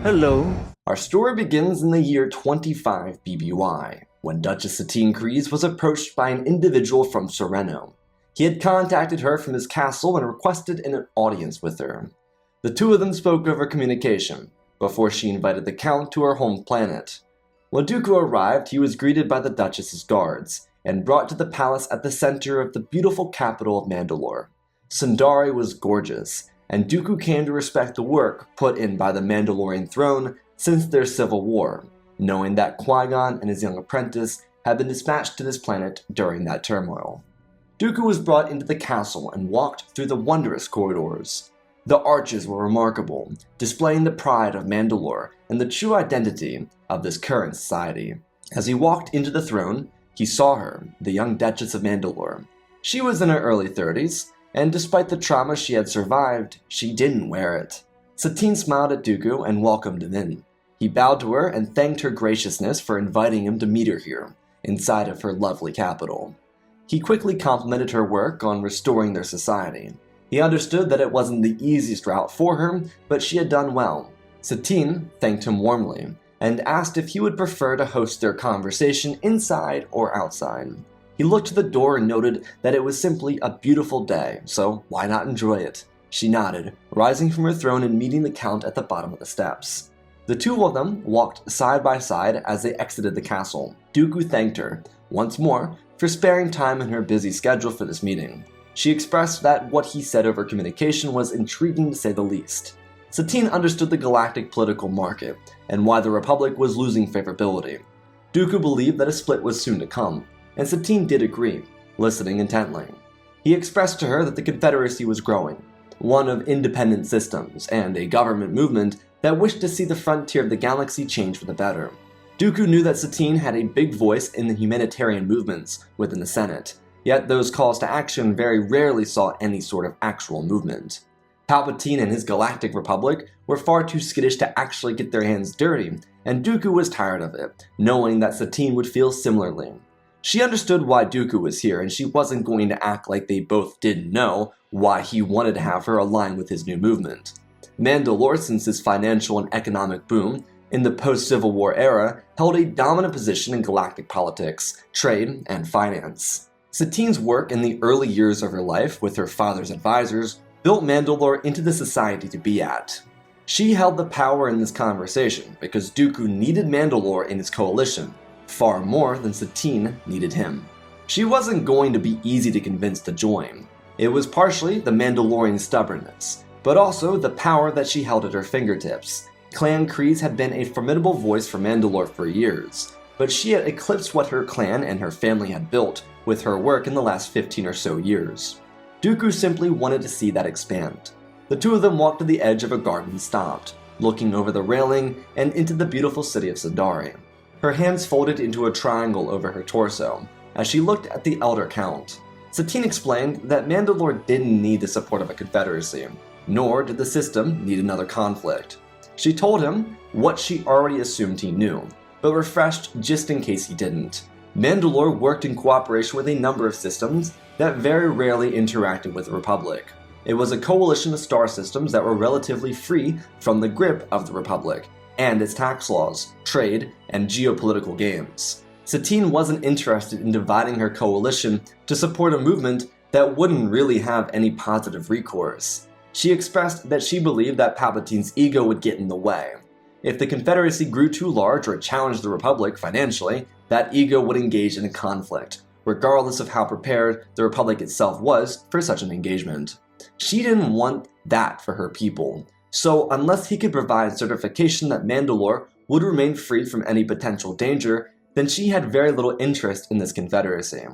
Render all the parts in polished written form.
Hello. Our story begins in the year 25 BBY, when Duchess Satine Mandalore was approached by an individual from Sereno. He had contacted her from his castle and requested an audience with her. The two of them spoke over communication, before she invited the Count to her home planet. When Dooku arrived, he was greeted by the Duchess's guards, and brought to the palace at the center of the beautiful capital of Mandalore. Sundari was gorgeous, and Dooku came to respect the work put in by the Mandalorian throne since their civil war, knowing that Qui-Gon and his young apprentice had been dispatched to this planet during that turmoil. Dooku was brought into the castle and walked through the wondrous corridors. The arches were remarkable, displaying the pride of Mandalore and the true identity of this current society. As he walked into the throne, he saw her, the young Duchess of Mandalore. She was in her early 30s, and despite the trauma she had survived, she didn't wear it. Satine smiled at Dooku and welcomed him in. He bowed to her and thanked her graciousness for inviting him to meet her here, inside of her lovely capital. He quickly complimented her work on restoring their society. He understood that it wasn't the easiest route for her, but she had done well. Satine thanked him warmly, and asked if he would prefer to host their conversation inside or outside. He looked to the door and noted that it was simply a beautiful day, so why not enjoy it? She nodded, rising from her throne and meeting the Count at the bottom of the steps. The two of them walked side by side as they exited the castle. Dooku thanked her, once more, for sparing time in her busy schedule for this meeting. She expressed that what he said over communication was intriguing to say the least. Satine understood the galactic political market, and why the Republic was losing favorability. Dooku believed that a split was soon to come, and Satine did agree, listening intently. He expressed to her that the Confederacy was growing, one of independent systems, and a government movement that wished to see the frontier of the galaxy change for the better. Dooku knew that Satine had a big voice in the humanitarian movements within the Senate, yet those calls to action very rarely saw any sort of actual movement. Palpatine and his Galactic Republic were far too skittish to actually get their hands dirty, and Dooku was tired of it, knowing that Satine would feel similarly. She understood why Dooku was here, and she wasn't going to act like they both didn't know why he wanted to have her align with his new movement. Mandalore, since his financial and economic boom in the post-Civil War era, held a dominant position in galactic politics, trade, and finance. Satine's work in the early years of her life with her father's advisors built Mandalore into the society to be at. She held the power in this conversation because Dooku needed Mandalore in his coalition, far more than Satine needed him. She wasn't going to be easy to convince to join. It was partially the Mandalorian stubbornness, but also the power that she held at her fingertips. Clan Kryze had been a formidable voice for Mandalore for years, but she had eclipsed what her clan and her family had built with her work in the last 15 or so years. Dooku simply wanted to see that expand. The two of them walked to the edge of a garden and stopped, looking over the railing and into the beautiful city of Sundari. Her hands folded into a triangle over her torso, as she looked at the Elder Count. Satine explained that Mandalore didn't need the support of a confederacy, nor did the system need another conflict. She told him what she already assumed he knew, but refreshed just in case he didn't. Mandalore worked in cooperation with a number of systems that very rarely interacted with the Republic. It was a coalition of star systems that were relatively free from the grip of the Republic, and its tax laws, trade, and geopolitical games. Satine wasn't interested in dividing her coalition to support a movement that wouldn't really have any positive recourse. She expressed that she believed that Palpatine's ego would get in the way. If the Confederacy grew too large or challenged the Republic financially, that ego would engage in a conflict, regardless of how prepared the Republic itself was for such an engagement. She didn't want that for her people, so unless he could provide certification that Mandalore would remain free from any potential danger, then she had very little interest in this Confederacy.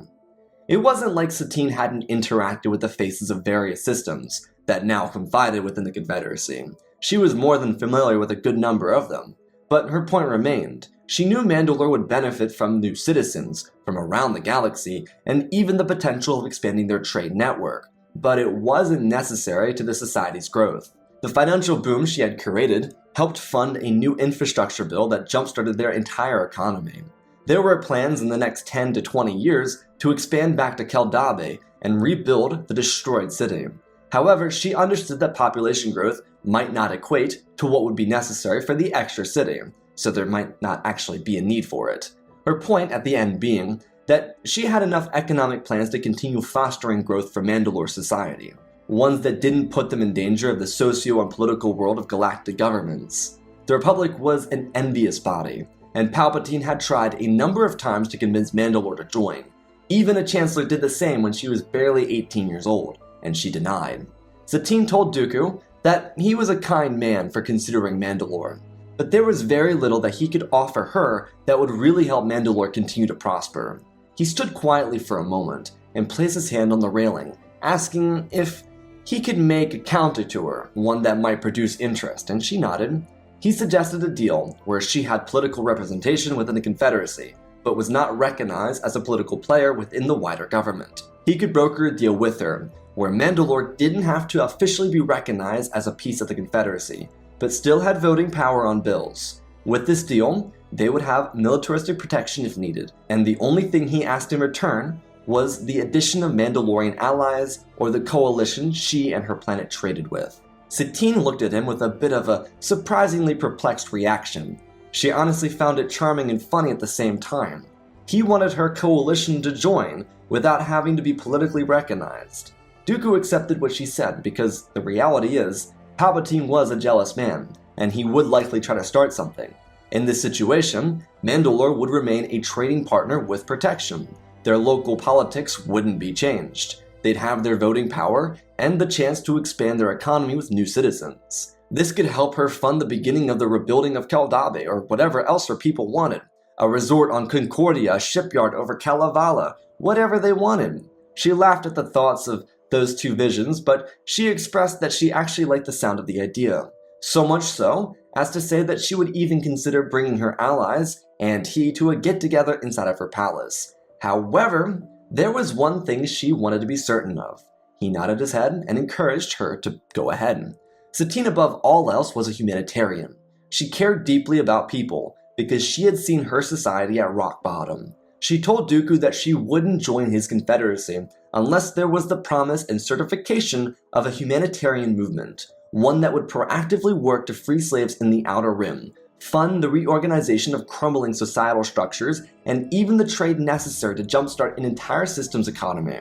It wasn't like Satine hadn't interacted with the faces of various systems that now confided within the Confederacy. She was more than familiar with a good number of them, but her point remained. She knew Mandalore would benefit from new citizens from around the galaxy and even the potential of expanding their trade network, but it wasn't necessary to the society's growth. The financial boom she had created helped fund a new infrastructure bill that jump-started their entire economy. There were plans in the next 10 to 20 years to expand back to Keldabe and rebuild the destroyed city. However, she understood that population growth might not equate to what would be necessary for the extra city, so there might not actually be a need for it. Her point at the end being that she had enough economic plans to continue fostering growth for Mandalore society, ones that didn't put them in danger of the socio and political world of galactic governments. The Republic was an envious body, and Palpatine had tried a number of times to convince Mandalore to join. Even a Chancellor did the same when she was barely 18 years old, and she denied. Satine told Dooku that he was a kind man for considering Mandalore, but there was very little that he could offer her that would really help Mandalore continue to prosper. He stood quietly for a moment and placed his hand on the railing, asking if he could make a counter to her, one that might produce interest, and she nodded. He suggested a deal where she had political representation within the Confederacy, but was not recognized as a political player within the wider government. He could broker a deal with her, where Mandalore didn't have to officially be recognized as a piece of the Confederacy, but still had voting power on bills. With this deal, they would have militaristic protection if needed, and the only thing he asked in return was the addition of Mandalorian allies or the coalition she and her planet traded with. Satine looked at him with a bit of a surprisingly perplexed reaction. She honestly found it charming and funny at the same time. He wanted her coalition to join without having to be politically recognized. Dooku accepted what she said because the reality is, Palpatine was a jealous man, and he would likely try to start something. In this situation, Mandalore would remain a trading partner with protection. Their local politics wouldn't be changed. They'd have their voting power and the chance to expand their economy with new citizens. This could help her fund the beginning of the rebuilding of Keldabe or whatever else her people wanted. A resort on Concordia, a shipyard over Kalevala, whatever they wanted. She laughed at the thoughts of those two visions, but she expressed that she actually liked the sound of the idea. So much so as to say that she would even consider bringing her allies and he to a get-together inside of her palace. However, there was one thing she wanted to be certain of. He nodded his head and encouraged her to go ahead. Satine, above all else, was a humanitarian. She cared deeply about people because she had seen her society at rock bottom. She told Dooku that she wouldn't join his Confederacy unless there was the promise and certification of a humanitarian movement, one that would proactively work to free slaves in the Outer Rim, fund the reorganization of crumbling societal structures, and even the trade necessary to jumpstart an entire system's economy.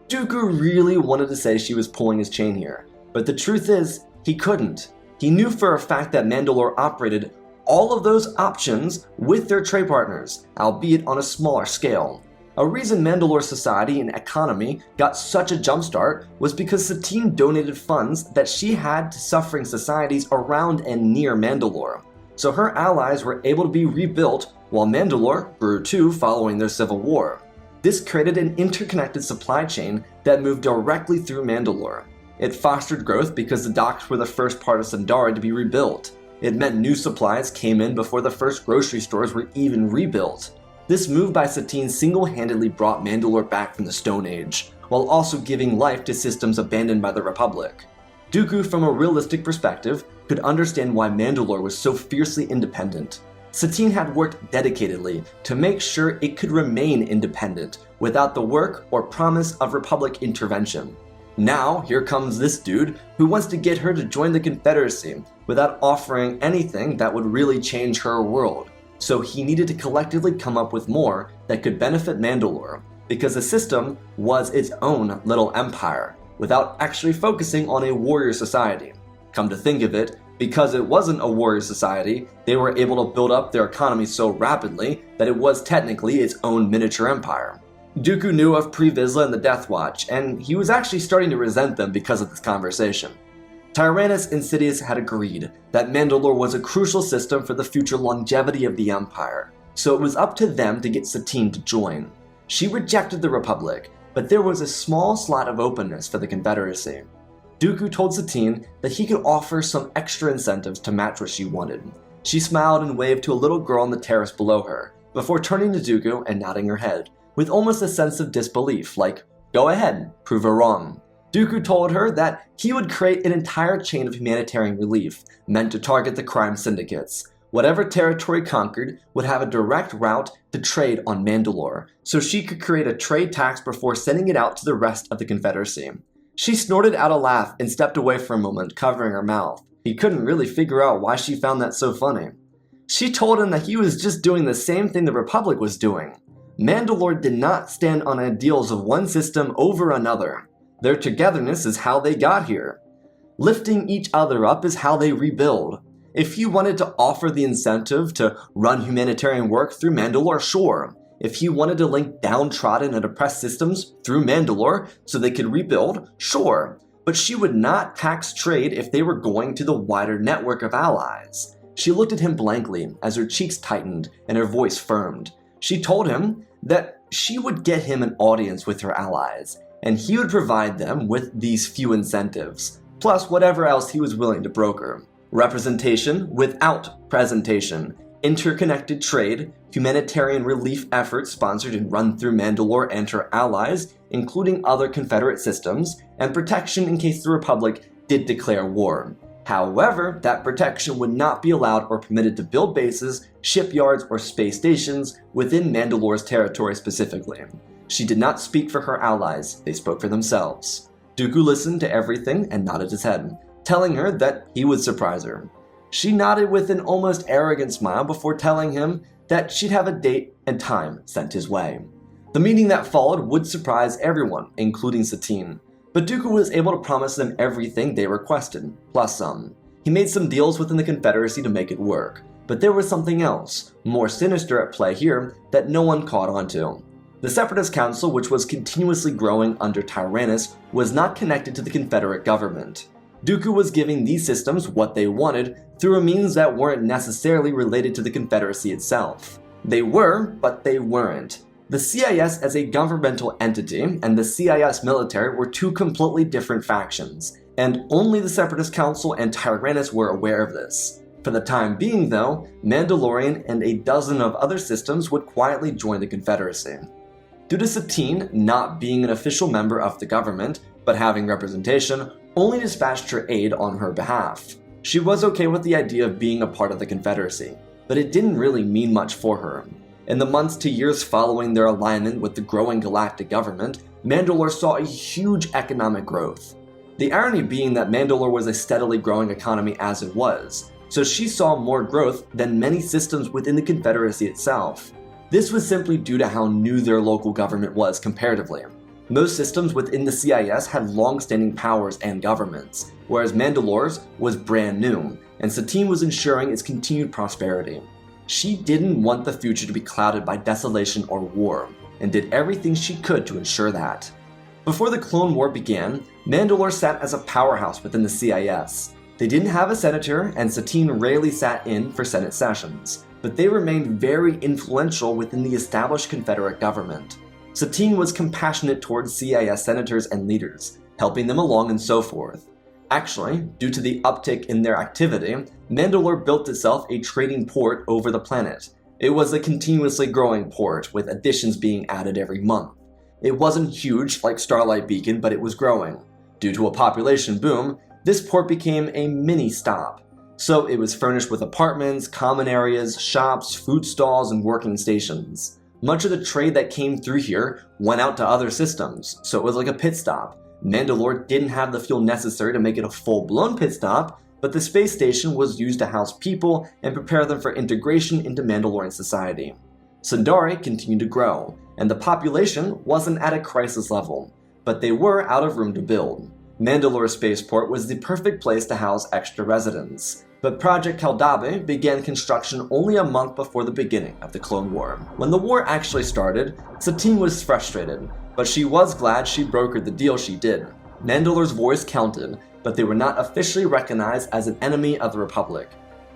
Dooku really wanted to say she was pulling his chain here, but the truth is, he couldn't. He knew for a fact that Mandalore operated all of those options with their trade partners, albeit on a smaller scale. A reason Mandalore society and economy got such a jumpstart was because Satine donated funds that she had to suffering societies around and near Mandalore. So her allies were able to be rebuilt while Mandalore grew too following their civil war. This created an interconnected supply chain that moved directly through Mandalore. It fostered growth because the docks were the first part of Sundari to be rebuilt. It meant new supplies came in before the first grocery stores were even rebuilt. This move by Satine single-handedly brought Mandalore back from the Stone Age, while also giving life to systems abandoned by the Republic. Dooku, from a realistic perspective, could understand why Mandalore was so fiercely independent. Satine had worked dedicatedly to make sure it could remain independent without the work or promise of Republic intervention. Now, here comes this dude who wants to get her to join the Confederacy without offering anything that would really change her world. So he needed to collectively come up with more that could benefit Mandalore, because the system was its own little empire, without actually focusing on a warrior society. Come to think of it, because it wasn't a warrior society, they were able to build up their economy so rapidly that it was technically its own miniature empire. Dooku knew of Pre Vizsla and the Death Watch, and he was actually starting to resent them because of this conversation. Tyrannus and Sidious had agreed that Mandalore was a crucial system for the future longevity of the Empire, so it was up to them to get Satine to join. She rejected the Republic, but there was a small slot of openness for the Confederacy. Dooku told Satine that he could offer some extra incentives to match what she wanted. She smiled and waved to a little girl on the terrace below her, before turning to Dooku and nodding her head, with almost a sense of disbelief, like, "Go ahead, prove her wrong." Dooku told her that he would create an entire chain of humanitarian relief, meant to target the crime syndicates. Whatever territory conquered would have a direct route to trade on Mandalore, so she could create a trade tax before sending it out to the rest of the Confederacy. She snorted out a laugh and stepped away for a moment, covering her mouth. He couldn't really figure out why she found that so funny. She told him that he was just doing the same thing the Republic was doing. Mandalore did not stand on ideals of one system over another. Their togetherness is how they got here. Lifting each other up is how they rebuild. If he wanted to offer the incentive to run humanitarian work through Mandalore, sure. If he wanted to link downtrodden and oppressed systems through Mandalore so they could rebuild, sure. But she would not tax trade if they were going to the wider network of allies. She looked at him blankly as her cheeks tightened and her voice firmed. She told him that she would get him an audience with her allies, and he would provide them with these few incentives, plus whatever else he was willing to broker. Representation without presentation, interconnected trade, humanitarian relief efforts sponsored and run through Mandalore and her allies, including other Confederate systems, and protection in case the Republic did declare war. However, that protection would not be allowed or permitted to build bases, shipyards, or space stations within Mandalore's territory specifically. She did not speak for her allies, they spoke for themselves. Dooku listened to everything and nodded his head, telling her that he would surprise her. She nodded with an almost arrogant smile before telling him that she'd have a date and time sent his way. The meeting that followed would surprise everyone, including Satine, but Dooku was able to promise them everything they requested, plus some. He made some deals within the Confederacy to make it work, but there was something else, more sinister at play here, that no one caught on to. The Separatist Council, which was continuously growing under Tyrannus, was not connected to the Confederate government. Dooku was giving these systems what they wanted through a means that weren't necessarily related to the Confederacy itself. They were, but they weren't. The CIS as a governmental entity and the CIS military were two completely different factions, and only the Separatist Council and Tyrannus were aware of this. For the time being, though, Mandalorian and a dozen of other systems would quietly join the Confederacy. Due to Satine not being an official member of the government, but having representation, only dispatched her aide on her behalf. She was okay with the idea of being a part of the Confederacy, but it didn't really mean much for her. In the months to years following their alignment with the growing galactic government, Mandalore saw a huge economic growth. The irony being that Mandalore was a steadily growing economy as it was, so she saw more growth than many systems within the Confederacy itself. This was simply due to how new their local government was comparatively. Most systems within the CIS had long-standing powers and governments, whereas Mandalore's was brand new, and Satine was ensuring its continued prosperity. She didn't want the future to be clouded by desolation or war, and did everything she could to ensure that. Before the Clone War began, Mandalore sat as a powerhouse within the CIS. They didn't have a senator, and Satine rarely sat in for Senate sessions, but they remained very influential within the established Confederate government. Satine was compassionate towards CIS senators and leaders, helping them along and so forth. Actually, due to the uptick in their activity, Mandalore built itself a trading port over the planet. It was a continuously growing port, with additions being added every month. It wasn't huge like Starlight Beacon, but it was growing. Due to a population boom, this port became a mini stop. So it was furnished with apartments, common areas, shops, food stalls, and working stations. Much of the trade that came through here went out to other systems, so it was like a pit stop. Mandalore didn't have the fuel necessary to make it a full-blown pit stop, but the space station was used to house people and prepare them for integration into Mandalorian society. Sundari continued to grow, and the population wasn't at a crisis level, but they were out of room to build. Mandalore Spaceport was the perfect place to house extra residents, but Project Kaldabe began construction only a month before the beginning of the Clone War. When the war actually started, Satine was frustrated, but she was glad she brokered the deal she did. Mandalore's voice counted, but they were not officially recognized as an enemy of the Republic.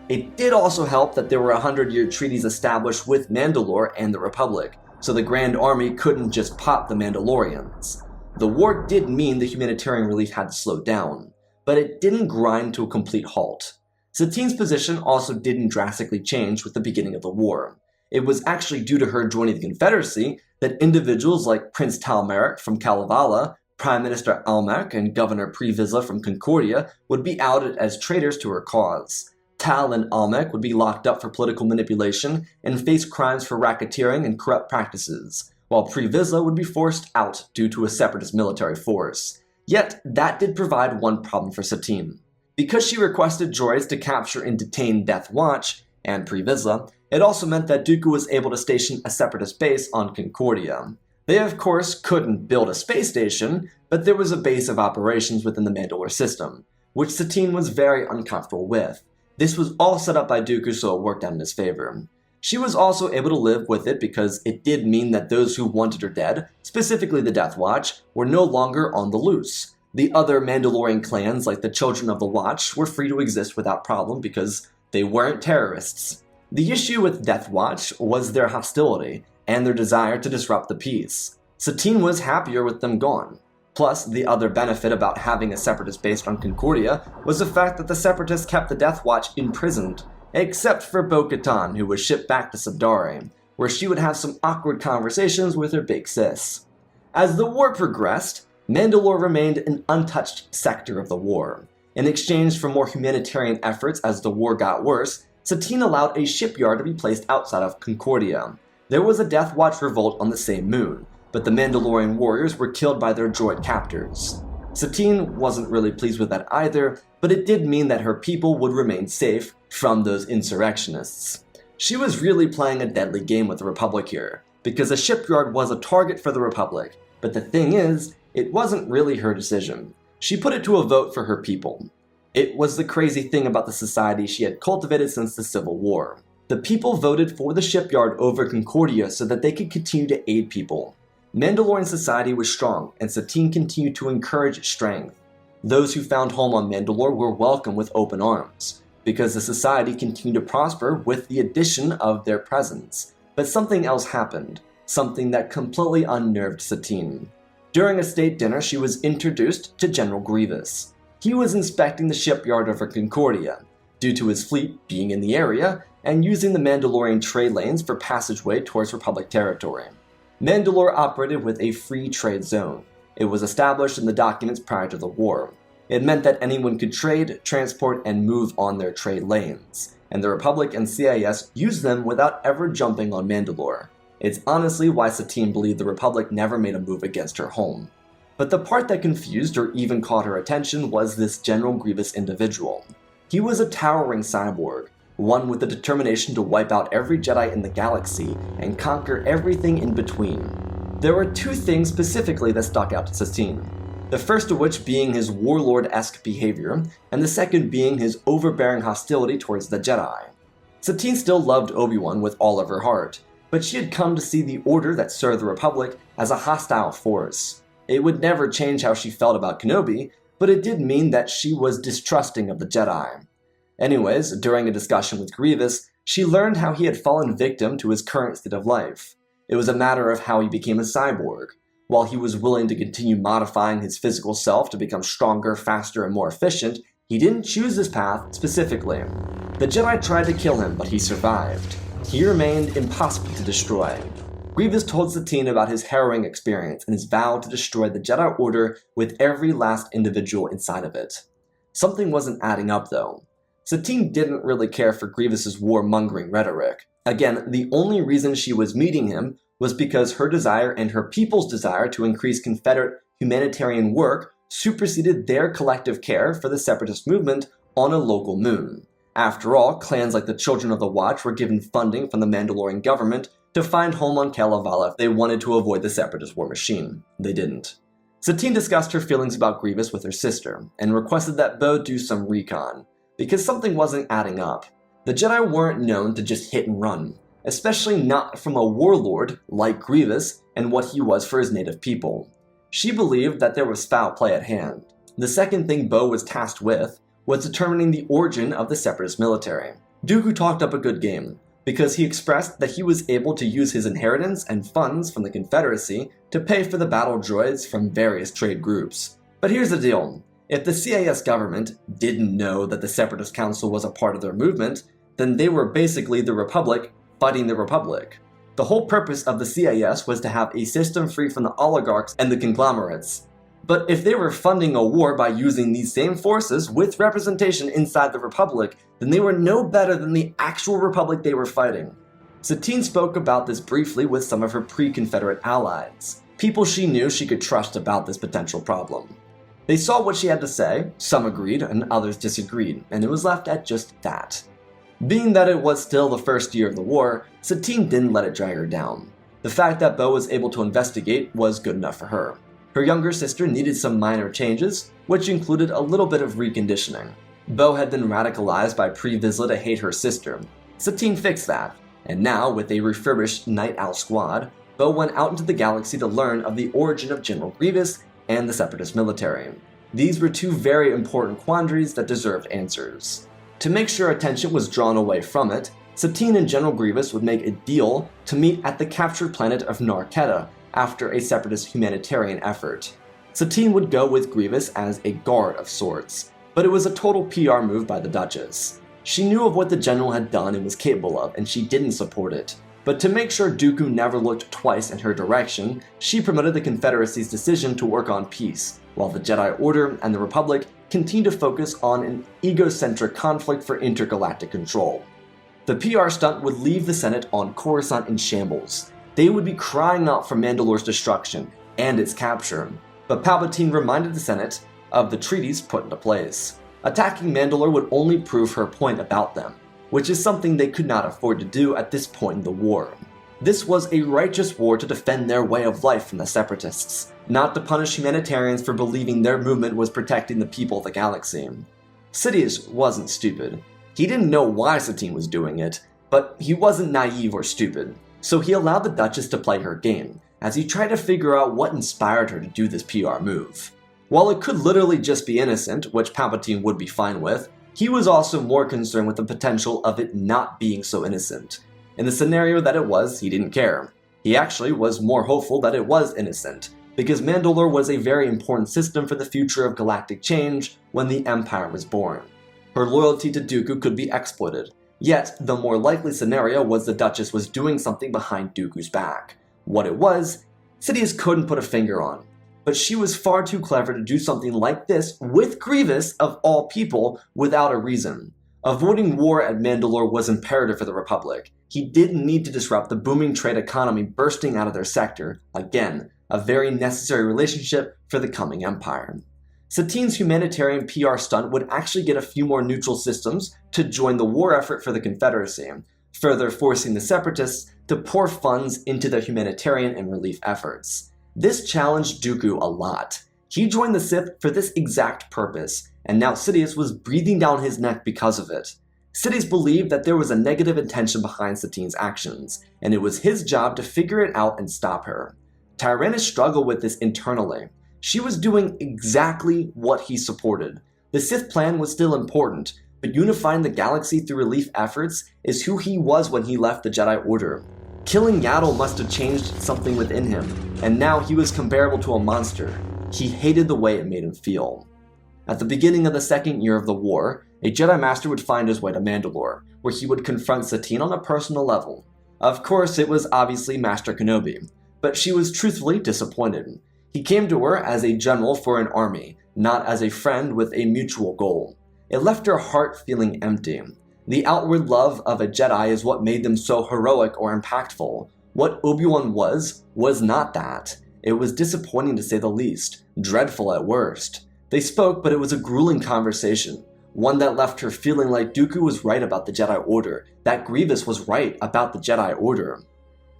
It did also help that there were 100-year treaties established with Mandalore and the Republic, so the Grand Army couldn't just pop the Mandalorians. The war did mean the humanitarian relief had to slow down, but it didn't grind to a complete halt. Satine's position also didn't drastically change with the beginning of the war. It was actually due to her joining the Confederacy that individuals like Prince Talmeric from Kalevala, Prime Minister Almec, and Governor Previzla from Concordia would be outed as traitors to her cause. Tal and Almec would be locked up for political manipulation and face crimes for racketeering and corrupt practices, while Previzla would be forced out due to a separatist military force. Yet, that did provide one problem for Satine. Because she requested droids to capture and detain Death Watch and Pre Vizsla, it also meant that Dooku was able to station a separatist base on Concordia. They of course couldn't build a space station, but there was a base of operations within the Mandalore system, which Satine was very uncomfortable with. This was all set up by Dooku, so it worked out in his favor. She was also able to live with it because it did mean that those who wanted her dead, specifically the Death Watch, were no longer on the loose. The other Mandalorian clans, like the Children of the Watch, were free to exist without problem because they weren't terrorists. The issue with Death Watch was their hostility and their desire to disrupt the peace. Satine was happier with them gone. Plus, the other benefit about having a separatist based on Concordia was the fact that the separatists kept the Death Watch imprisoned, except for Bo-Katan, who was shipped back to Subdari, where she would have some awkward conversations with her big sis. As the war progressed, Mandalore remained an untouched sector of the war. In exchange for more humanitarian efforts as the war got worse, Satine allowed a shipyard to be placed outside of Concordia. There was a Death Watch revolt on the same moon, but the Mandalorian warriors were killed by their droid captors. Satine wasn't really pleased with that either, but it did mean that her people would remain safe from those insurrectionists. She was really playing a deadly game with the Republic here, because a shipyard was a target for the Republic, but the thing is, it wasn't really her decision. She put it to a vote for her people. It was the crazy thing about the society she had cultivated since the Civil War. The people voted for the shipyard over Concordia so that they could continue to aid people. Mandalorian society was strong, and Satine continued to encourage strength. Those who found home on Mandalore were welcomed with open arms, because the society continued to prosper with the addition of their presence. But something else happened, something that completely unnerved Satine. During a state dinner, she was introduced to General Grievous. He was inspecting the shipyard over Concordia, due to his fleet being in the area and using the Mandalorian trade lanes for passageway towards Republic territory. Mandalore operated with a free trade zone. It was established in the documents prior to the war. It meant that anyone could trade, transport, and move on their trade lanes, and the Republic and CIS used them without ever jumping on Mandalore. It's honestly why Satine believed the Republic never made a move against her home. But the part that confused or even caught her attention was this General Grievous individual. He was a towering cyborg, one with the determination to wipe out every Jedi in the galaxy and conquer everything in between. There were two things specifically that stuck out to Satine, the first of which being his warlord-esque behavior, and the second being his overbearing hostility towards the Jedi. Satine still loved Obi-Wan with all of her heart, but she had come to see the Order that served the Republic as a hostile force. It would never change how she felt about Kenobi, but it did mean that she was distrusting of the Jedi. Anyways, during a discussion with Grievous, she learned how he had fallen victim to his current state of life. It was a matter of how he became a cyborg. While he was willing to continue modifying his physical self to become stronger, faster, and more efficient, he didn't choose this path specifically. The Jedi tried to kill him, but he survived. He remained impossible to destroy. Grievous told Satine about his harrowing experience and his vow to destroy the Jedi Order with every last individual inside of it. Something wasn't adding up though. Satine didn't really care for Grievous's warmongering rhetoric. Again, the only reason she was meeting him was because her desire and her people's desire to increase Confederate humanitarian work superseded their collective care for the separatist movement on a local moon. After all, clans like the Children of the Watch were given funding from the Mandalorian government to find home on Kalevala if they wanted to avoid the separatist war machine. They didn't. Satine discussed her feelings about Grievous with her sister, and requested that Bo do some recon, because something wasn't adding up. The Jedi weren't known to just hit and run, especially not from a warlord like Grievous and what he was for his native people. She believed that there was foul play at hand. The second thing Bo was tasked with was determining the origin of the separatist military. Dooku talked up a good game, because he expressed that he was able to use his inheritance and funds from the Confederacy to pay for the battle droids from various trade groups. But here's the deal. If the CIS government didn't know that the Separatist Council was a part of their movement, then they were basically the Republic fighting the Republic. The whole purpose of the CIS was to have a system free from the oligarchs and the conglomerates. But if they were funding a war by using these same forces with representation inside the Republic, then they were no better than the actual Republic they were fighting. Satine spoke about this briefly with some of her pre-Confederate allies, people she knew she could trust about this potential problem. They saw what she had to say, some agreed and others disagreed, and it was left at just that. Being that it was still the first year of the war, Satine didn't let it drag her down. The fact that Bo was able to investigate was good enough for her. Her younger sister needed some minor changes, which included a little bit of reconditioning. Bo had been radicalized by Pre-Vizsla to hate her sister. Satine fixed that, and now with a refurbished Night Owl squad, Bo went out into the galaxy to learn of the origin of General Grievous and the Separatist military. These were two very important quandaries that deserved answers. To make sure attention was drawn away from it, Satine and General Grievous would make a deal to meet at the captured planet of Narketa after a Separatist humanitarian effort. Satine would go with Grievous as a guard of sorts, but it was a total PR move by the Duchess. She knew of what the general had done and was capable of, and she didn't support it. But to make sure Dooku never looked twice in her direction, she promoted the Confederacy's decision to work on peace, while the Jedi Order and the Republic continued to focus on an egocentric conflict for intergalactic control. The PR stunt would leave the Senate on Coruscant in shambles. They would be crying out for Mandalore's destruction and its capture, but Palpatine reminded the Senate of the treaties put into place. Attacking Mandalore would only prove her point about them, which is something they could not afford to do at this point in the war. This was a righteous war to defend their way of life from the Separatists, not to punish humanitarians for believing their movement was protecting the people of the galaxy. Sidious wasn't stupid. He didn't know why Satine was doing it, but he wasn't naive or stupid, so he allowed the Duchess to play her game, as he tried to figure out what inspired her to do this PR move. While it could literally just be innocent, which Palpatine would be fine with, he was also more concerned with the potential of it not being so innocent. In the scenario that it was, he didn't care. He actually was more hopeful that it was innocent, because Mandalore was a very important system for the future of galactic change when the Empire was born. Her loyalty to Dooku could be exploited, yet the more likely scenario was the Duchess was doing something behind Dooku's back. What it was, Sidious couldn't put a finger on, but she was far too clever to do something like this with Grievous, of all people, without a reason. Avoiding war at Mandalore was imperative for the Republic. He didn't need to disrupt the booming trade economy bursting out of their sector, again, a very necessary relationship for the coming Empire. Satine's humanitarian PR stunt would actually get a few more neutral systems to join the war effort for the Confederacy, further forcing the Separatists to pour funds into their humanitarian and relief efforts. This challenged Dooku a lot. He joined the Sith for this exact purpose, and now Sidious was breathing down his neck because of it. Sidious believed that there was a negative intention behind Satine's actions, and it was his job to figure it out and stop her. Tyrannus struggled with this internally. She was doing exactly what he supported. The Sith plan was still important, but unifying the galaxy through relief efforts is who he was when he left the Jedi Order. Killing Yaddle must have changed something within him, and now he was comparable to a monster. He hated the way it made him feel. At the beginning of the second year of the war, a Jedi Master would find his way to Mandalore, where he would confront Satine on a personal level. Of course, it was obviously Master Kenobi, but she was truthfully disappointed. He came to her as a general for an army, not as a friend with a mutual goal. It left her heart feeling empty. The outward love of a Jedi is what made them so heroic or impactful. What Obi-Wan was not that. It was disappointing to say the least, dreadful at worst. They spoke, but it was a grueling conversation, one that left her feeling like Dooku was right about the Jedi Order, that Grievous was right about the Jedi Order.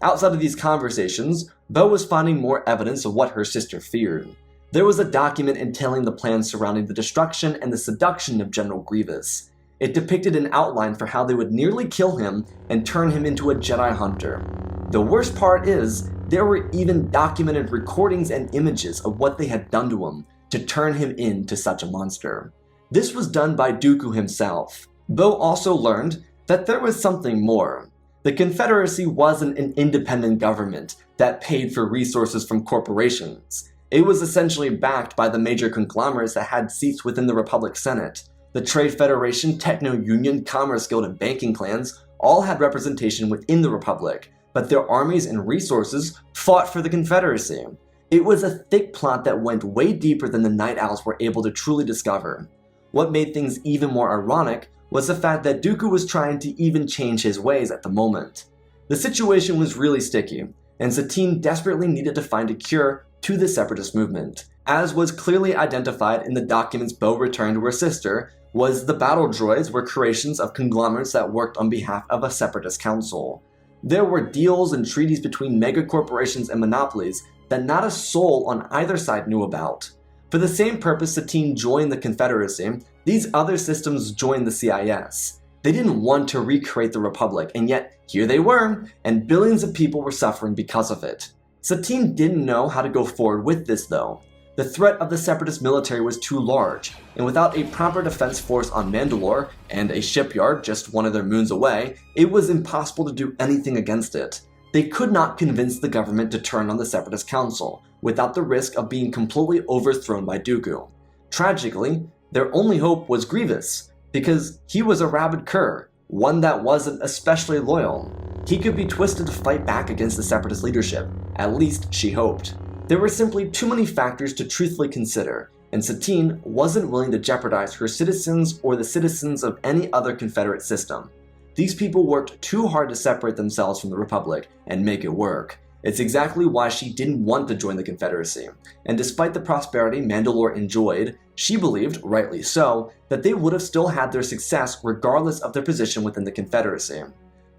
Outside of these conversations, Bo was finding more evidence of what her sister feared. There was a document entailing the plans surrounding the destruction and the seduction of General Grievous. It depicted an outline for how they would nearly kill him and turn him into a Jedi hunter. The worst part is, there were even documented recordings and images of what they had done to him to turn him into such a monster. This was done by Dooku himself. Bo also learned that there was something more. The Confederacy wasn't an independent government that paid for resources from corporations. It was essentially backed by the major conglomerates that had seats within the Republic Senate. The Trade Federation, Techno-Union, Commerce Guild, and banking clans all had representation within the Republic, but their armies and resources fought for the Confederacy. It was a thick plot that went way deeper than the Night Owls were able to truly discover. What made things even more ironic was the fact that Dooku was trying to even change his ways at the moment. The situation was really sticky, and Satine desperately needed to find a cure to the Separatist movement. As was clearly identified in the documents Bo returned to her sister, was the battle droids were creations of conglomerates that worked on behalf of a separatist council. There were deals and treaties between megacorporations and monopolies that not a soul on either side knew about. For the same purpose Satine joined the Confederacy, these other systems joined the CIS. They didn't want to recreate the Republic, and yet here they were, and billions of people were suffering because of it. Satine didn't know how to go forward with this though. The threat of the separatist military was too large, and without a proper defense force on Mandalore, and a shipyard just one of their moons away, it was impossible to do anything against it. They could not convince the government to turn on the Separatist Council, without the risk of being completely overthrown by Dooku. Tragically, their only hope was Grievous, because he was a rabid cur, one that wasn't especially loyal. He could be twisted to fight back against the Separatist leadership, at least she hoped. There were simply too many factors to truthfully consider, and Satine wasn't willing to jeopardize her citizens or the citizens of any other Confederate system. These people worked too hard to separate themselves from the Republic and make it work. It's exactly why she didn't want to join the Confederacy, and despite the prosperity Mandalore enjoyed, she believed, rightly so, that they would have still had their success regardless of their position within the Confederacy.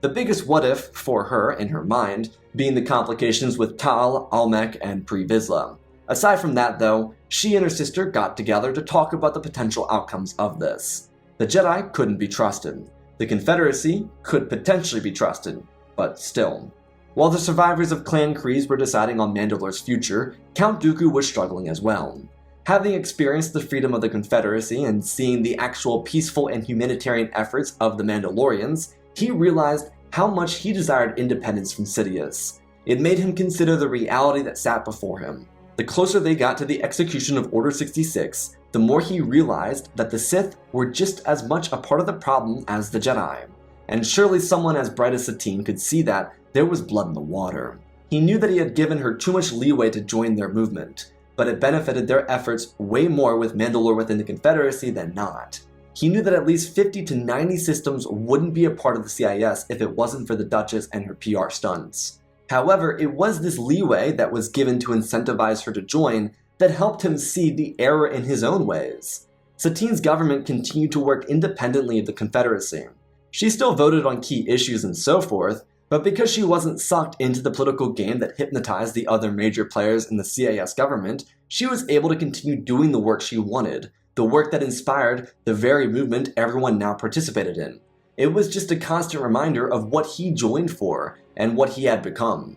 The biggest what-if for her, in her mind, being the complications with Tal, Almec, and Pre Vizsla. Aside from that though, she and her sister got together to talk about the potential outcomes of this. The Jedi couldn't be trusted. The Confederacy could potentially be trusted, but still. While the survivors of Clan Kryze were deciding on Mandalore's future, Count Dooku was struggling as well. Having experienced the freedom of the Confederacy and seeing the actual peaceful and humanitarian efforts of the Mandalorians, he realized how much he desired independence from Sidious. It made him consider the reality that sat before him. The closer they got to the execution of Order 66, the more he realized that the Sith were just as much a part of the problem as the Jedi. And surely someone as bright as Satine could see that there was blood in the water. He knew that he had given her too much leeway to join their movement, but it benefited their efforts way more with Mandalore within the Confederacy than not. He knew that at least 50 to 90 systems wouldn't be a part of the CIS if it wasn't for the Duchess and her PR stunts. However, it was this leeway that was given to incentivize her to join that helped him see the error in his own ways. Satine's government continued to work independently of the Confederacy. She still voted on key issues and so forth, but because she wasn't sucked into the political game that hypnotized the other major players in the CIS government, she was able to continue doing the work she wanted, the work that inspired the very movement everyone now participated in. It was just a constant reminder of what he joined for and what he had become.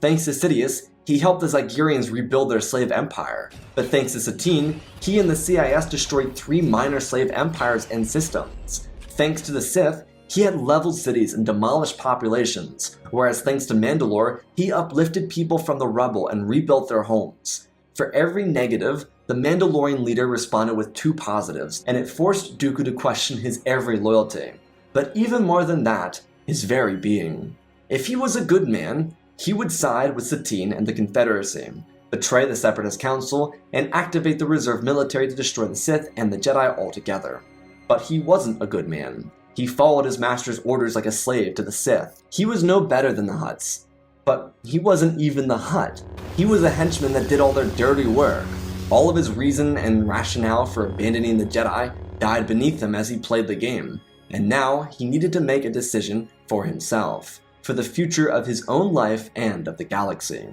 Thanks to Sidious, he helped the Zygerians rebuild their slave empire, but thanks to Satine, he and the CIS destroyed 3 minor slave empires and systems. Thanks to the Sith, he had leveled cities and demolished populations, whereas thanks to Mandalore, he uplifted people from the rubble and rebuilt their homes. For every negative, the Mandalorian leader responded with 2 positives, and it forced Dooku to question his every loyalty. But even more than that, his very being. If he was a good man, he would side with Satine and the Confederacy, betray the Separatist Council, and activate the reserve military to destroy the Sith and the Jedi altogether. But he wasn't a good man. He followed his master's orders like a slave to the Sith. He was no better than the Hutts. But he wasn't even the Hutt. He was a henchman that did all their dirty work. All of his reason and rationale for abandoning the Jedi died beneath him as he played the game, and now he needed to make a decision for himself, for the future of his own life and of the galaxy.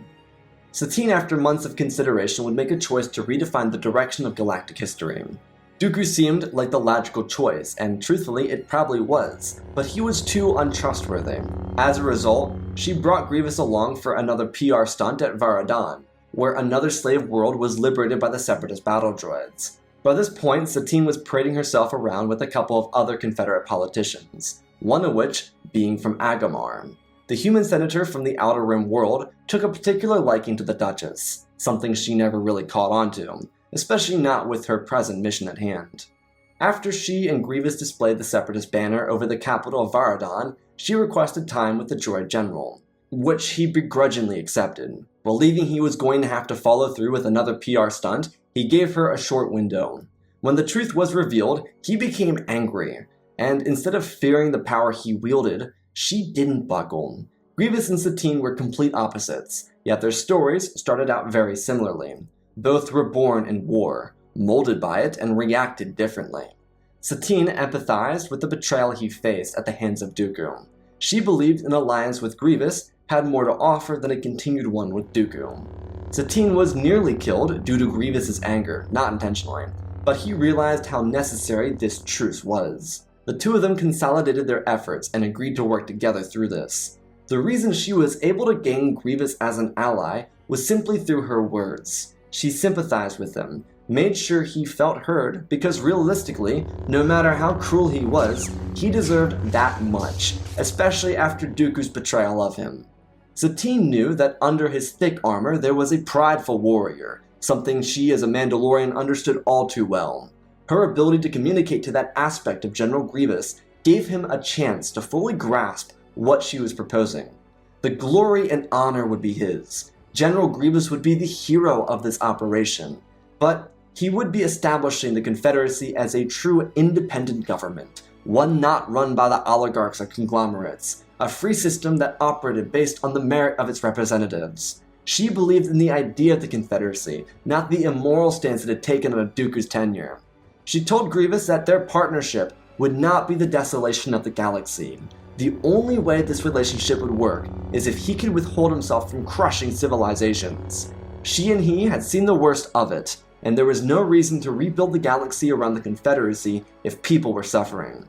Satine, after months of consideration, would make a choice to redefine the direction of galactic history. Dooku seemed like the logical choice, and truthfully it probably was, but he was too untrustworthy. As a result, she brought Grievous along for another PR stunt at Varadan, where another slave world was liberated by the Separatist battle droids. By this point, Satine was parading herself around with a couple of other Confederate politicians, one of which being from Agamar. The human senator from the Outer Rim world took a particular liking to the Duchess, something she never really caught on to, especially not with her present mission at hand. After she and Grievous displayed the Separatist banner over the capital of Varadan, she requested time with the droid general, which he begrudgingly accepted. Believing he was going to have to follow through with another PR stunt, he gave her a short window. When the truth was revealed, he became angry, and instead of fearing the power he wielded, she didn't buckle. Grievous and Satine were complete opposites, yet their stories started out very similarly. Both were born in war, molded by it, and reacted differently. Satine empathized with the betrayal he faced at the hands of Dooku. She believed an alliance with Grievous had more to offer than a continued one with Dooku. Satine was nearly killed due to Grievous's anger, not intentionally, but he realized how necessary this truce was. The two of them consolidated their efforts and agreed to work together through this. The reason she was able to gain Grievous as an ally was simply through her words. She sympathized with him, made sure he felt heard, because realistically, no matter how cruel he was, he deserved that much, especially after Dooku's betrayal of him. Satine knew that under his thick armor there was a prideful warrior, something she as a Mandalorian understood all too well. Her ability to communicate to that aspect of General Grievous gave him a chance to fully grasp what she was proposing. The glory and honor would be his. General Grievous would be the hero of this operation, but he would be establishing the Confederacy as a true independent government, one not run by the oligarchs or conglomerates, a free system that operated based on the merit of its representatives. She believed in the idea of the Confederacy, not the immoral stance it had taken under Dooku's tenure. She told Grievous that their partnership would not be the desolation of the galaxy. The only way this relationship would work is if he could withhold himself from crushing civilizations. She and he had seen the worst of it, and there was no reason to rebuild the galaxy around the Confederacy if people were suffering.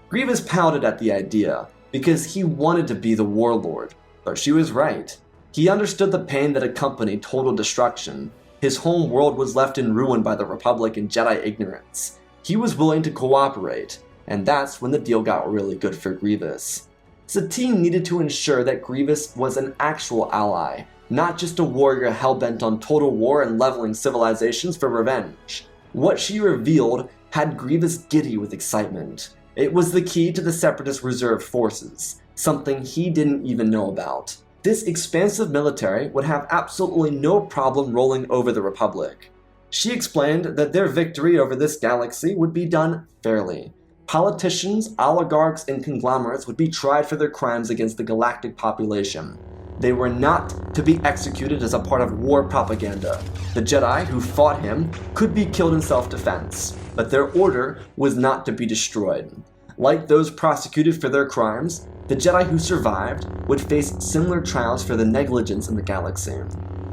Grievous pouted at the idea, because he wanted to be the warlord, but she was right. He understood the pain that accompanied total destruction. His home world was left in ruin by the Republic and Jedi ignorance. He was willing to cooperate, and that's when the deal got really good for Grievous. Satine needed to ensure that Grievous was an actual ally, not just a warrior hell-bent on total war and leveling civilizations for revenge. What she revealed had Grievous giddy with excitement. It was the key to the Separatist reserve forces, something he didn't even know about. This expansive military would have absolutely no problem rolling over the Republic. She explained that their victory over this galaxy would be done fairly. Politicians, oligarchs, and conglomerates would be tried for their crimes against the galactic population. They were not to be executed as a part of war propaganda. The Jedi who fought him could be killed in self-defense, but their order was not to be destroyed. Like those prosecuted for their crimes, the Jedi who survived would face similar trials for the negligence in the galaxy.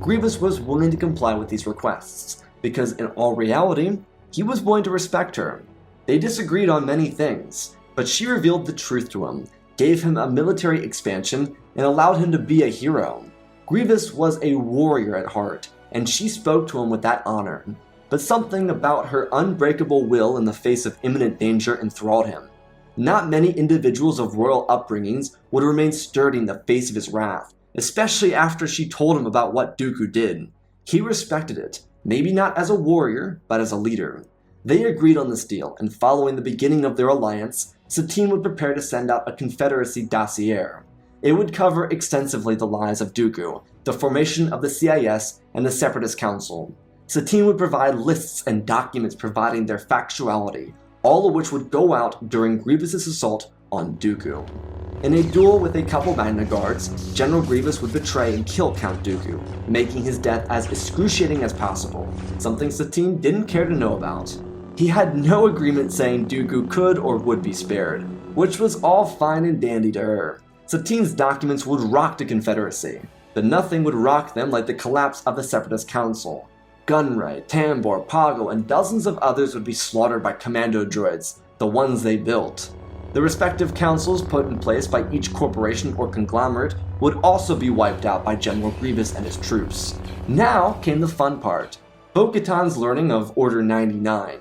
Grievous was willing to comply with these requests, because in all reality, he was willing to respect her. They disagreed on many things, but she revealed the truth to him, gave him a military expansion, and allowed him to be a hero. Grievous was a warrior at heart, and she spoke to him with that honor. But something about her unbreakable will in the face of imminent danger enthralled him. Not many individuals of royal upbringings would remain sturdy in the face of his wrath, especially after she told him about what Dooku did. He respected it, maybe not as a warrior, but as a leader. They agreed on this deal, and following the beginning of their alliance, Satine would prepare to send out a Confederacy dossier. It would cover extensively the lies of Dooku, the formation of the CIS, and the Separatist Council. Satine would provide lists and documents providing their factuality, all of which would go out during Grievous's assault on Dooku. In a duel with a couple Magna Guards, General Grievous would betray and kill Count Dooku, making his death as excruciating as possible, something Satine didn't care to know about. He had no agreement saying Dooku could or would be spared, which was all fine and dandy to her. Satine's documents would rock the Confederacy, but nothing would rock them like the collapse of the Separatist Council. Gunray, Tambor, Pago, and dozens of others would be slaughtered by commando droids, the ones they built. The respective councils put in place by each corporation or conglomerate would also be wiped out by General Grievous and his troops. Now came the fun part, Bo-Katan's learning of Order 99.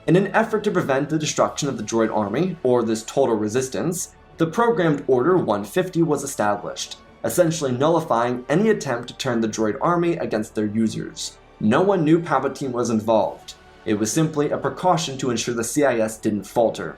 In an effort to prevent the destruction of the droid army, or this total resistance, the programmed Order 150 was established, essentially nullifying any attempt to turn the droid army against their users. No one knew Palpatine was involved. It was simply a precaution to ensure the CIS didn't falter.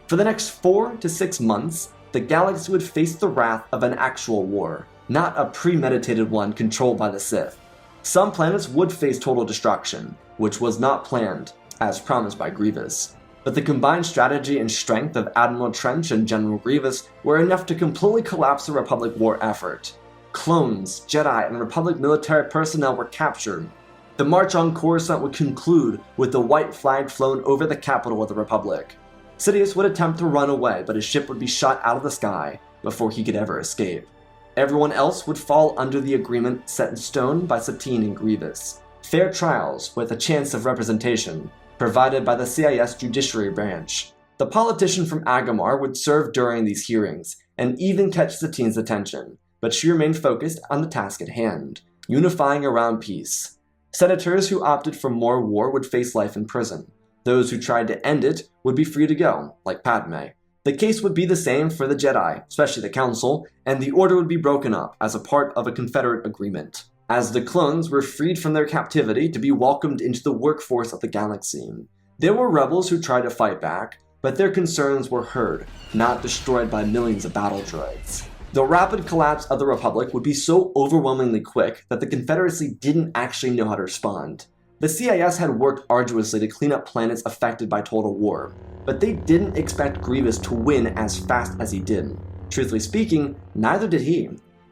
For the next 4 to 6 months, the galaxy would face the wrath of an actual war, not a premeditated one controlled by the Sith. Some planets would face total destruction, which was not planned, as promised by Grievous. But the combined strategy and strength of Admiral Trench and General Grievous were enough to completely collapse the Republic war effort. Clones, Jedi, and Republic military personnel were captured. The march on Coruscant would conclude with the white flag flown over the capital of the Republic. Sidious would attempt to run away, but his ship would be shot out of the sky before he could ever escape. Everyone else would fall under the agreement set in stone by Satine and Grievous. Fair trials with a chance of representation, provided by the CIS judiciary branch. The politician from Agamar would serve during these hearings, and even catch Satine's attention, but she remained focused on the task at hand, unifying around peace. Senators who opted for more war would face life in prison. Those who tried to end it would be free to go, like Padme. The case would be the same for the Jedi, especially the Council, and the Order would be broken up as a part of a Confederate agreement, as the clones were freed from their captivity to be welcomed into the workforce of the galaxy. There were rebels who tried to fight back, but their concerns were heard, not destroyed by millions of battle droids. The rapid collapse of the Republic would be so overwhelmingly quick that the Confederacy didn't actually know how to respond. The CIS had worked arduously to clean up planets affected by total war, but they didn't expect Grievous to win as fast as he did. Truthfully speaking, neither did he.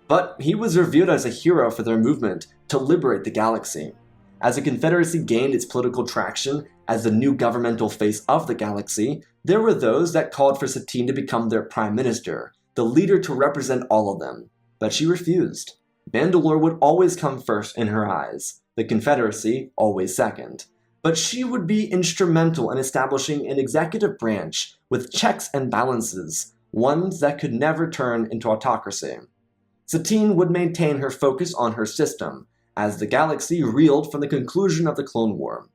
But he was revered as a hero for their movement to liberate the galaxy. As the Confederacy gained its political traction as the new governmental face of the galaxy, there were those that called for Satine to become their prime minister, the leader to represent all of them. But she refused. Mandalore would always come first in her eyes, the Confederacy always second. But she would be instrumental in establishing an executive branch with checks and balances, ones that could never turn into autocracy. Satine would maintain her focus on her system, as the galaxy reeled from the conclusion of the Clone War.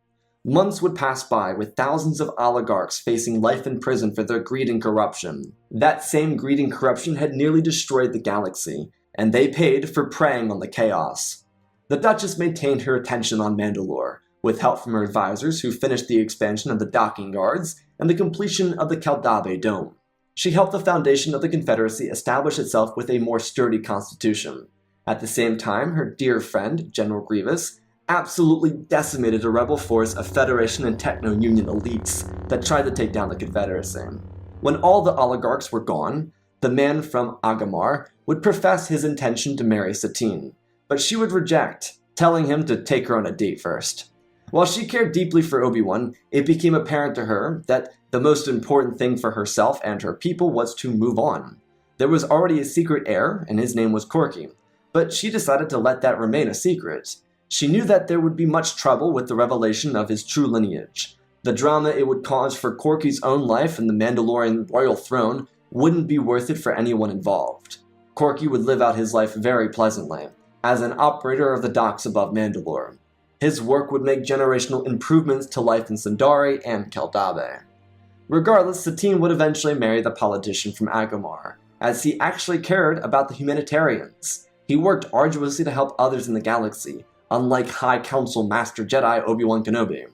Months would pass by with thousands of oligarchs facing life in prison for their greed and corruption. That same greed and corruption had nearly destroyed the galaxy, and they paid for preying on the chaos. The Duchess maintained her attention on Mandalore, with help from her advisors who finished the expansion of the docking yards and the completion of the Keldabe Dome. She helped the foundation of the Confederacy establish itself with a more sturdy constitution. At the same time, her dear friend, General Grievous, absolutely decimated a rebel force of Federation and Techno-Union elites that tried to take down the Confederacy. When all the oligarchs were gone, the man from Agamar would profess his intention to marry Satine, but she would reject, telling him to take her on a date first. While she cared deeply for Obi-Wan, it became apparent to her that the most important thing for herself and her people was to move on. There was already a secret heir, and his name was Corky, but she decided to let that remain a secret. She knew that there would be much trouble with the revelation of his true lineage. The drama it would cause for Corky's own life and the Mandalorian royal throne wouldn't be worth it for anyone involved. Corky would live out his life very pleasantly, as an operator of the docks above Mandalore. His work would make generational improvements to life in Sundari and Keldabe. Regardless, Satine would eventually marry the politician from Agamar, as he actually cared about the Humanitarians. He worked arduously to help others in the galaxy, unlike High Council Master Jedi Obi-Wan Kenobi.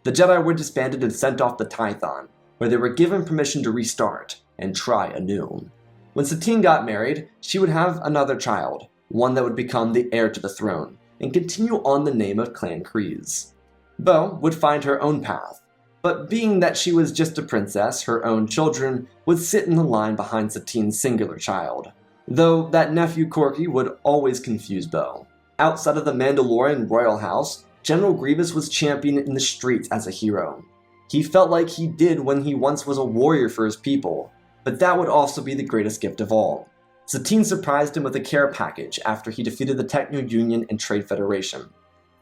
The Jedi were disbanded and sent off the Tython, where they were given permission to restart and try anew. When Satine got married, she would have another child, one that would become the heir to the throne, and continue on the name of Clan Kryze. Bo would find her own path, but being that she was just a princess, her own children would sit in the line behind Satine's singular child, though that nephew Corky would always confuse Bo. Outside of the Mandalorian royal house, General Grievous was championed in the streets as a hero. He felt like he did when he once was a warrior for his people, but that would also be the greatest gift of all. Satine surprised him with a care package after he defeated the Techno-Union and Trade Federation.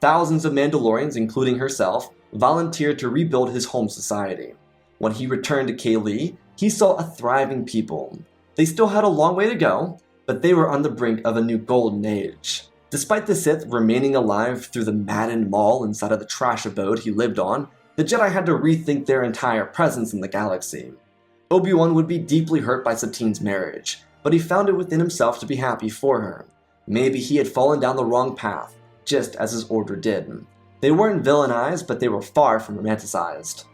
Thousands of Mandalorians, including herself, volunteered to rebuild his home society. When he returned to Kaylee, he saw a thriving people. They still had a long way to go, but they were on the brink of a new golden age. Despite the Sith remaining alive through the maddened maul inside of the trash abode he lived on, the Jedi had to rethink their entire presence in the galaxy. Obi-Wan would be deeply hurt by Satine's marriage, but he found it within himself to be happy for her. Maybe he had fallen down the wrong path, just as his order did. They weren't villainized, but they were far from romanticized.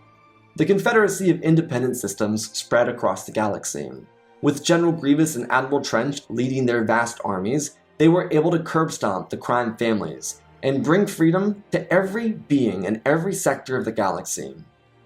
The Confederacy of Independent Systems spread across the galaxy. With General Grievous and Admiral Trench leading their vast armies, they were able to curb stomp the crime families and bring freedom to every being in every sector of the galaxy.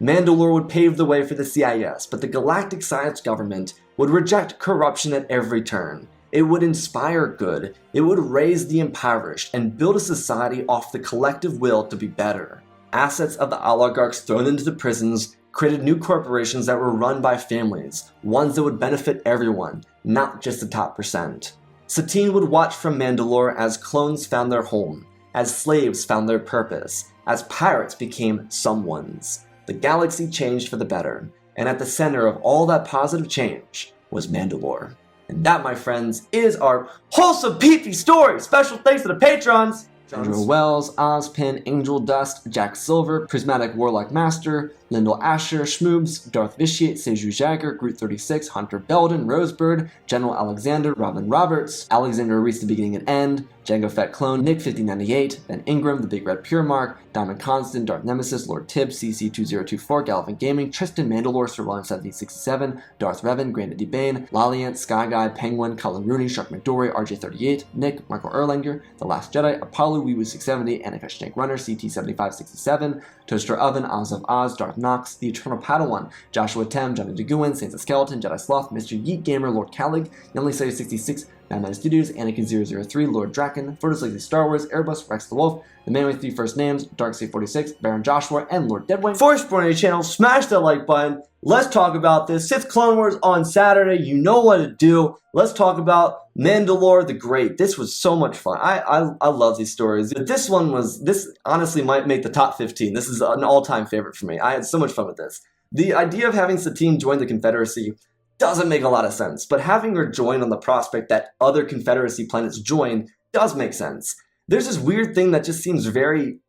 Mandalore would pave the way for the CIS, but the Galactic Science Government would reject corruption at every turn, It would inspire good, it would raise the impoverished, and build a society off the collective will to be better. Assets of the oligarchs thrown into the prisons created new corporations that were run by families, ones that would benefit everyone, not just the top percent. Satine would watch from Mandalore as clones found their home, as slaves found their purpose, as pirates became someone's. The galaxy changed for the better, and at the center of all that positive change was Mandalore. And that, my friends, is our wholesome peepee story! Special thanks to the patrons! Andrew Wells, Ozpin, Angel Dust, Jack Silver, Prismatic Warlock Master, Lyndall Asher, Schmoobs, Darth Vitiate, Seju Jagger, Groot36, Hunter Belden, Rosebird, General Alexander, Robin Roberts, Alexander Reese the Beginning and End, Django Fett Clone, Nick5098, Ben Ingram, The Big Red Pure Mark, Diamond Constant, Darth Nemesis, Lord Tibbs, CC2024, Galvin Gaming, Tristan Mandalore, Sir William 1767, Darth Revan, Grandad Debane, Laliant, Sky Guy, Penguin, Cullen Rooney, Shark McDory, RJ38, Nick, Michael Erlanger, The Last Jedi, Apollo, Weewoo670, Annika Snake Runner, CT7567, Toaster Oven, Oz of Oz, Darth Knox, The Eternal Padawan, Joshua Tem, Johnny DeGuin, Saints of Skeleton, Jedi Sloth, Mr. Yeet Gamer, Lord Calig, Youngly Study 66, Batman Studios, Anakin003, Lord Draken, Photos Like the Star Wars, Airbus, Rex the Wolf, The Man with 3 First Names, Darkseid46, Baron Joshua, and Lord Deadwing. For supporting the channel, smash that like button. Let's talk about this. Sith Clone Wars on Saturday. You know what to do. Let's talk about Mandalore the Great. This was so much fun. I love these stories. But this honestly might make the top 15. This is an all-time favorite for me. I had so much fun with this. The idea of having Satine join the Confederacy doesn't make a lot of sense, but having her join on the prospect that other Confederacy planets join does make sense. There's this weird thing that just seems very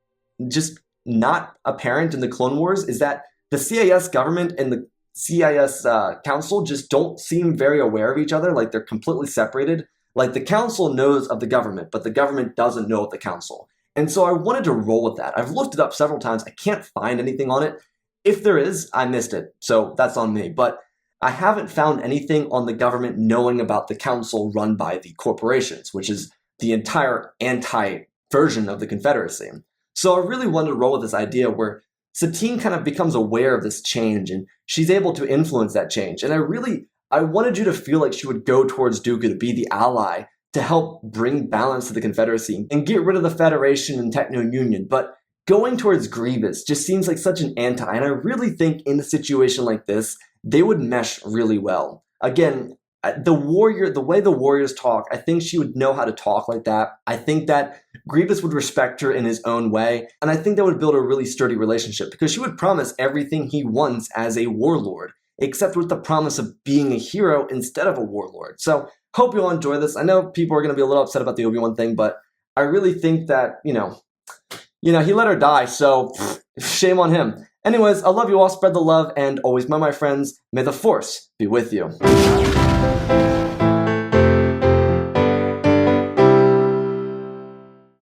just not apparent in the Clone Wars, is that the CIS government and the CIS council just don't seem very aware of each other, like they're completely separated. Like the council knows of the government, but the government doesn't know of the council. And so I wanted to roll with that. I've looked it up several times. I can't find anything on it. If there is, I missed it, so that's on me. But I haven't found anything on the government knowing about the council run by the corporations, which is the entire anti-version of the Confederacy. So I really wanted to roll with this idea where Satine kind of becomes aware of this change and she's able to influence that change. And I wanted you to feel like she would go towards Dooku to be the ally to help bring balance to the Confederacy and get rid of the Federation and Techno-Union. But going towards Grievous just seems like such an anti, and I really think in a situation like this, they would mesh really well. Again, the way the warriors talk, I think she would know how to talk like that. I think that Grievous would respect her in his own way, and I think that would build a really sturdy relationship because she would promise everything he wants as a warlord, except with the promise of being a hero instead of a warlord. So, hope you'll enjoy this. I know people are going to be a little upset about the Obi-Wan thing, but I really think that, you know, he let her die, so shame on him. Anyways, I love you all, spread the love, and always remember, my friends, may the Force be with you.